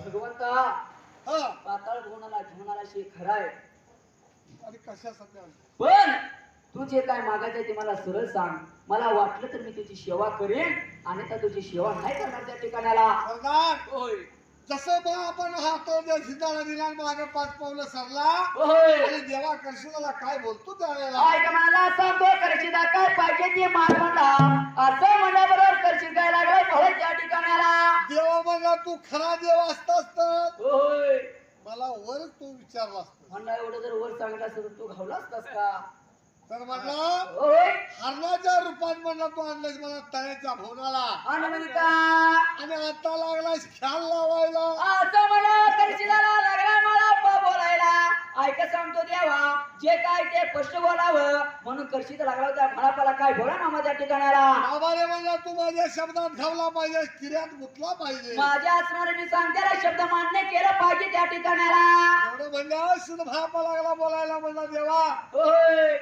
भगवंता पाताळ भुवनाला घेऊन आला शे खराय आणि कशासाठी आली? पण तू जे काय मागायचं ते मला सरळ सांग. मला वाटलं तर मी तुझी सेवा करेन आणि तर तुझी सेवा नाही करणार त्या ठिकाणाला. सरदार होय जसं बा आपण हातो सिद्धाला दिला मागे 5 पावलं सरला होय आणि देवा कृष्णाला काय बोलतो त्यावेळेला ऐक मला सांगतो करशीदा काय पाहिजे ते मार म्हणला. असं म्हणल्याबरोबर करशील काय लागलाय फळ त्या ठिकाणाला. देवा म्हणला तू खरा देव असतास तर होय मला वर तू विचारला असता म्हणला एवढं जर वर सांगितलं असतं तर तू घावला असतास का. तर म्हणला होय हरणाच्या रूपात म्हणला तू आणलास मला तळ्याच्या भवनाला आणि म्हणजे का आणि आता लागलास ख्याल लावायला. असं म्हणा करशीदाला लागला मला बोलायला. ऐक सांगतो देवा जे काय ते स्पष्ट बोलावं म्हणून करशीद लागला होता म्हणापाला काय बोला ना माझ्या ठिकाणाला. बाबाने म्हणला तू माझ्या शब्दात घावला पाहिजे किर्यात गुतला पाहिजे. माझ्या असणारे मी सांगते शब्द मान्य केलं पाहिजे त्या ठिकाणाला. एवढं म्हणल्या सुद्धा भापा लागला बोलायला म्हणला देवा होय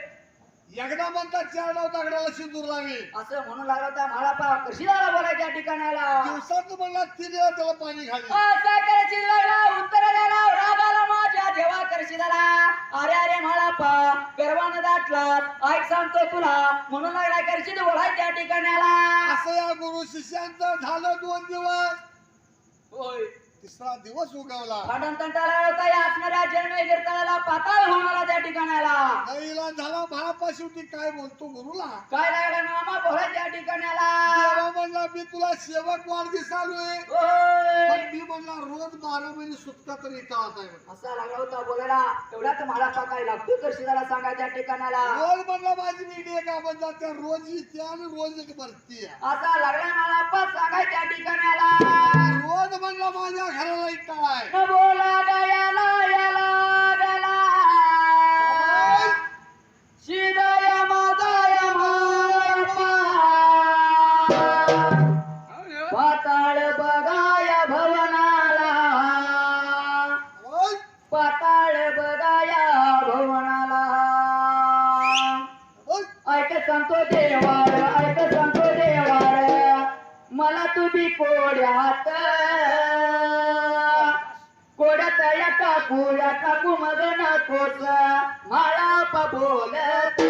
एकदा म्हणतात 4 डाव दगडाला सिंदूर लावी असं म्हणून लागला होता म्हाळापा करशीदाला बोलाय त्या ठिकाणाला. दिवसात म्हणला 3 वेळा त्याला पाणी घाली. असं करशील लागला उत्तर द्यायला रागाला माझ्या देवा करशीदाला. अरे अरे म्हाळापा गर्वानं दाटला ऐक सांगतो तुला म्हणून लागला करशीद बोलाय त्या ठिकाणाला. असं या गुरु शिष्यांचं झालं 2 दिवस. होय तिसरा दिवस उगवला. भांडण तंटाला होता या असणाऱ्या जन्मे गिरताळाला पाताळ होणारा त्या ठिकाणाला. नईला झाला भापा शेवटी काय बोलतो गुरुला काय लागला मामा बोलाय त्या ठिकाणाला. देवा म्हणला मी तुला सेवक वाढदिवस आलोय होय पण मी म्हणला रोज 12 महिने सुटका तर इथं आता असा लागला होता बोलायला. एवढ्यात म्हाळापा काय लागतो करशीदाला सांगा त्या ठिकाणाला. रोज म्हणला माझी मीडिया का म्हणतात त्या रोज येते आणि रोज एक भरती असा लागला म्हाळापा सांगाय त्या ठिकाणाला. रोज म्हणला माझ्या घराला इथं आहे न बोला गयाला याला गला शिदया माझा म्हाळापा पाताळ बघाया भवनाला. रोज पाताळ बघाया भवनाला. रोज ऐक सांगतो देवार ऐक सांगतो देवार मला तुम्ही कोड्यात कोड्यात या टाकू मग नकोच म्हाळापा बोलत